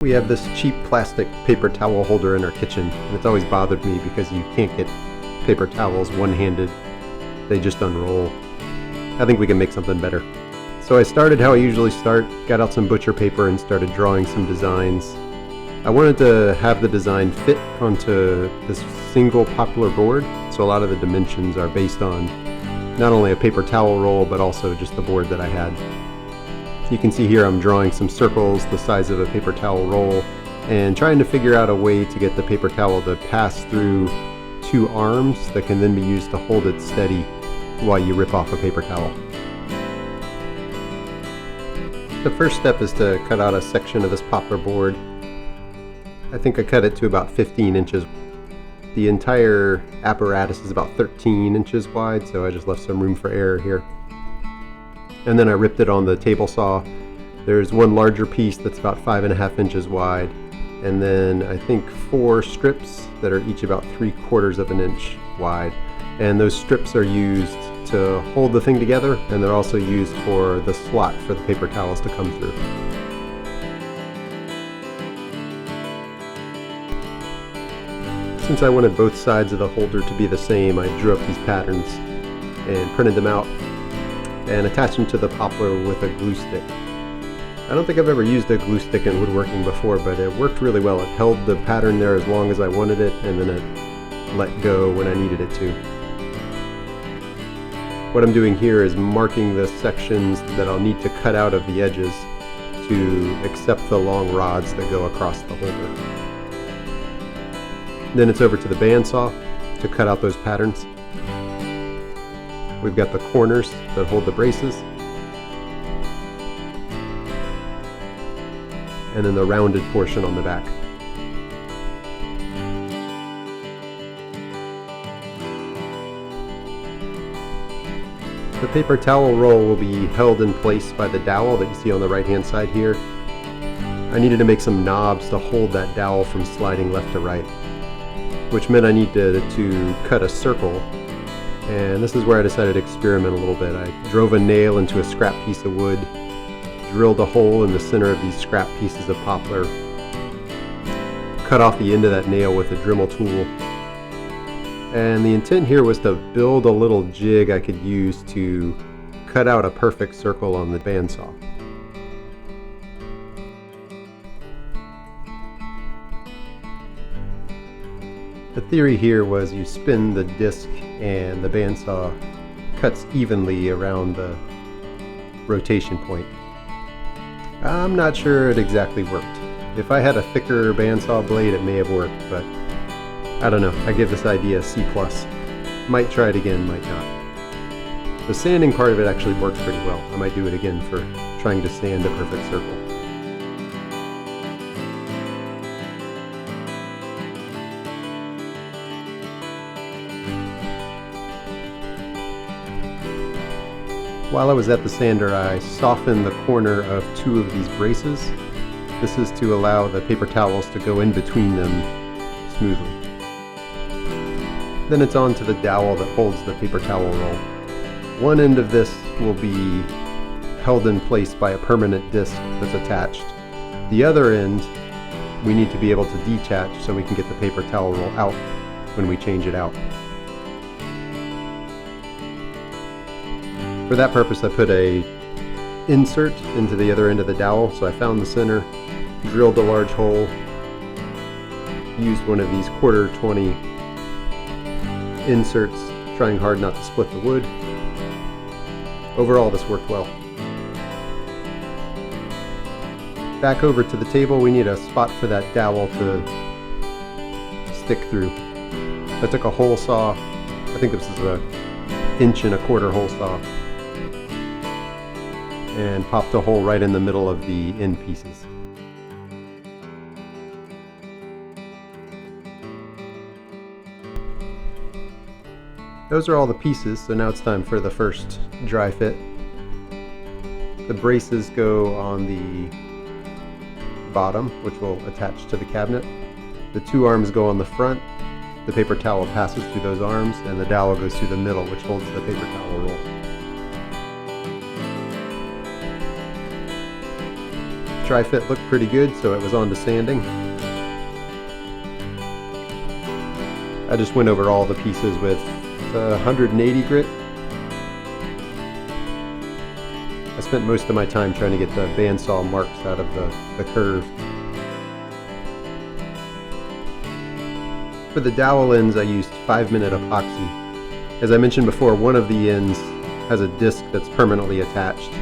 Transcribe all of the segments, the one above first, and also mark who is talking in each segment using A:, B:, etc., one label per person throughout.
A: We have this cheap plastic paper towel holder in our kitchen, and it's always bothered me because you can't get paper towels one-handed. They just unroll. I think we can make something better. So I started how I usually start, got out some butcher paper and started drawing some designs. I wanted to have the design fit onto this single Poplar board, so a lot of the dimensions are based on not only a paper towel roll, but also just the board that I had. You can see here I'm drawing some circles the size of a paper towel roll and trying to figure out a way to get the paper towel to pass through two arms that can then be used to hold it steady while you rip off a paper towel. The first step is to cut out a section of this Poplar board. I think I cut it to about 15 inches. The entire apparatus is about 13 inches wide, so I just left some room for error here. And then I ripped it on the table saw. There's one larger piece that's about 5.5 inches wide, and then I think 4 strips that are each about 3/4 of an inch wide. And those strips are used to hold the thing together, and they're also used for the slot for the paper towels to come through. Since I wanted both sides of the holder to be the same, I drew up these patterns and printed them out and attached them to the Poplar with a glue stick. I don't think I've ever used a glue stick in woodworking before, but it worked really well. It held the pattern there as long as I wanted it, and then it let go when I needed it to. What I'm doing here is marking the sections that I'll need to cut out of the edges to accept the long rods that go across the holder. Then it's over to the bandsaw to cut out those patterns. We've got the corners that hold the braces, and then the rounded portion on the back. The paper towel roll will be held in place by the dowel that you see on the right hand side here. I needed to make some knobs to hold that dowel from sliding left to right, which meant I needed to cut a circle. And this is where I decided to experiment a little bit. I drove a nail into a scrap piece of wood, drilled a hole in the center of these scrap pieces of poplar, cut off the end of that nail with a Dremel tool. And the intent here was to build a little jig I could use to cut out a perfect circle on the bandsaw. The theory here was you spin the disc and the bandsaw cuts evenly around the rotation point. I'm not sure it exactly worked. If I had a thicker bandsaw blade, it may have worked, but I don't know. I give this idea a C+. Might try it again, might not. The sanding part of it actually worked pretty well. I might do it again for trying to sand a perfect circle. While I was at the sander, I softened the corner of 2 of these braces. This is to allow the paper towels to go in between them smoothly. Then it's on to the dowel that holds the paper towel roll. One end of this will be held in place by a permanent disc that's attached. The other end we need to be able to detach so we can get the paper towel roll out when we change it out. For that purpose, I put a insert into the other end of the dowel. So I found the center, drilled a large hole, used one of these 1/4-20 inserts, trying hard not to split the wood. Overall, this worked well. Back over to the table, we need a spot for that dowel to stick through. I took a hole saw, I think this is a 1.25" hole saw, and popped a hole right in the middle of the end pieces. Those are all the pieces, so now it's time for the first dry fit. The braces go on the bottom, which will attach to the cabinet. The 2 arms go on the front. The paper towel passes through those arms, and the dowel goes through the middle, which holds the paper towel roll. dry fit looked pretty good, so it was on to sanding. I just went over all the pieces with 180 grit. I spent most of my time trying to get the bandsaw marks out of the curve. For the dowel ends, I used 5-minute epoxy. As I mentioned before, one of the ends has a disc that's permanently attached.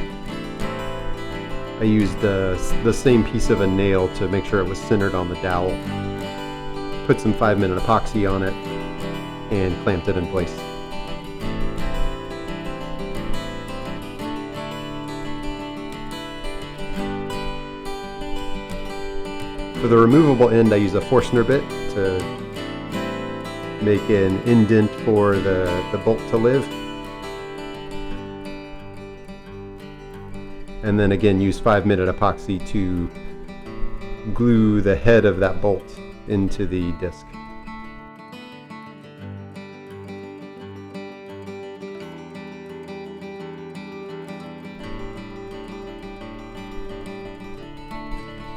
A: I used the same piece of a nail to make sure it was centered on the dowel. Put some 5-minute epoxy on it and clamped it in place. For the removable end, I use a Forstner bit to make an indent for the bolt to live. And then again use 5-minute epoxy to glue the head of that bolt into the disc.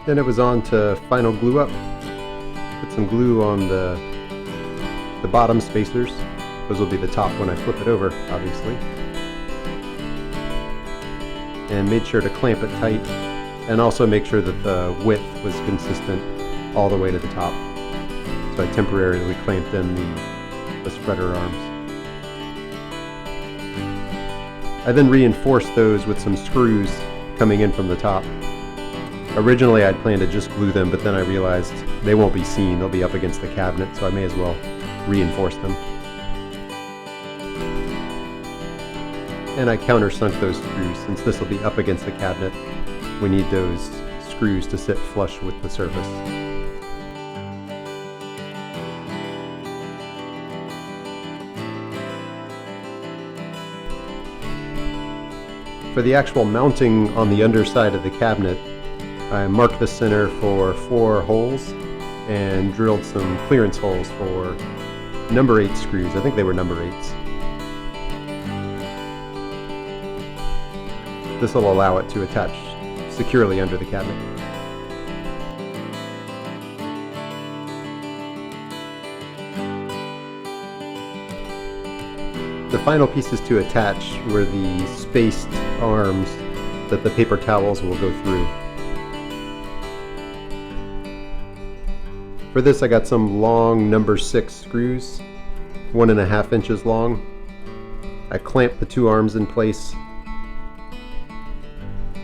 A: Then it was on to final glue up. Put some glue on the bottom spacers. Those will be the top when I flip it over, obviously. And made sure to clamp it tight, and also make sure that the width was consistent all the way to the top. So I temporarily clamped in the spreader arms. I then reinforced those with some screws coming in from the top. Originally I'd planned to just glue them, but then I realized they won't be seen, they'll be up against the cabinet, so I may as well reinforce them. And I countersunk those screws. Since this will be up against the cabinet, we need those screws to sit flush with the surface. For the actual mounting on the underside of the cabinet, I marked the center for 4 holes and drilled some clearance holes for number 8 screws. I think they were number 8s. This will allow it to attach securely under the cabinet. The final pieces to attach were the spaced arms that the paper towels will go through. For this I got some long number 6 screws, 1.5 inches long. I clamped the 2 arms in place.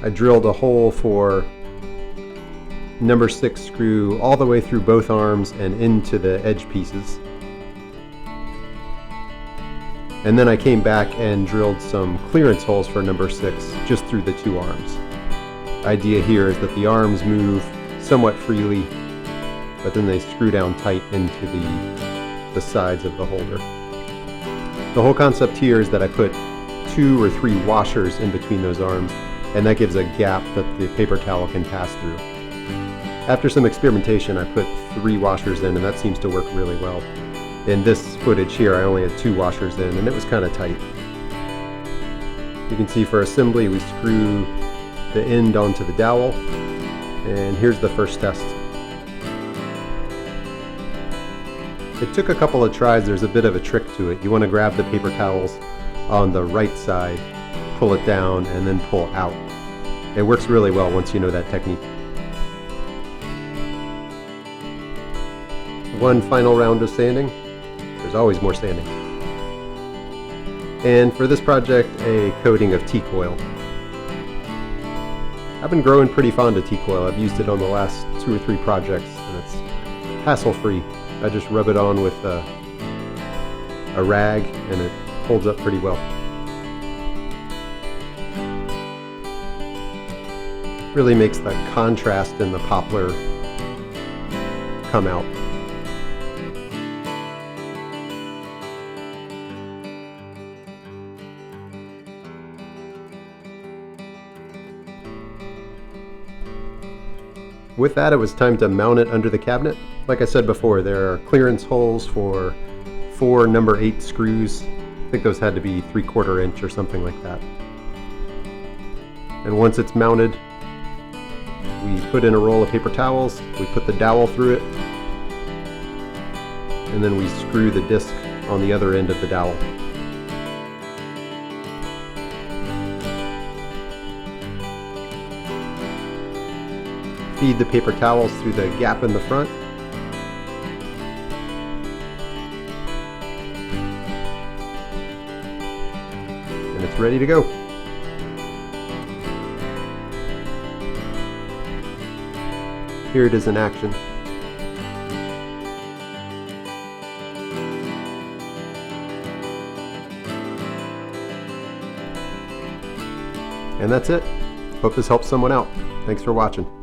A: I drilled a hole for number 6 screw all the way through both arms and into the edge pieces. And then I came back and drilled some clearance holes for number 6 just through the 2 arms. The idea here is that the arms move somewhat freely, but then they screw down tight into the sides of the holder. The whole concept here is that I put 2 or 3 washers in between those arms, and that gives a gap that the paper towel can pass through. After some experimentation, I put 3 washers in, and that seems to work really well. In this footage here, I only had 2 washers in, and it was kind of tight. You can see for assembly, we screw the end onto the dowel, and here's the first test. It took a couple of tries. There's a bit of a trick to it. You want to grab the paper towels on the right side, pull it down, and then pull out. It works really well once you know that technique. One final round of sanding. There's always more sanding. And for this project, a coating of teak oil. I've been growing pretty fond of teak oil. I've used it on the last 2 or 3 projects, and it's hassle-free. I just rub it on with a rag, and it holds up pretty well. Really makes the contrast in the poplar come out. With that, it was time to mount it under the cabinet. Like I said before, there are clearance holes for 4 number 8 screws. I think those had to be 3/4 inch or something like that. And once it's mounted, We put in a roll of paper towels, we put the dowel through it, and then we screw the disc on the other end of the dowel. Feed the paper towels through the gap in the front. And it's ready to go. Here it is in action. And that's it. Hope this helps someone out. Thanks for watching.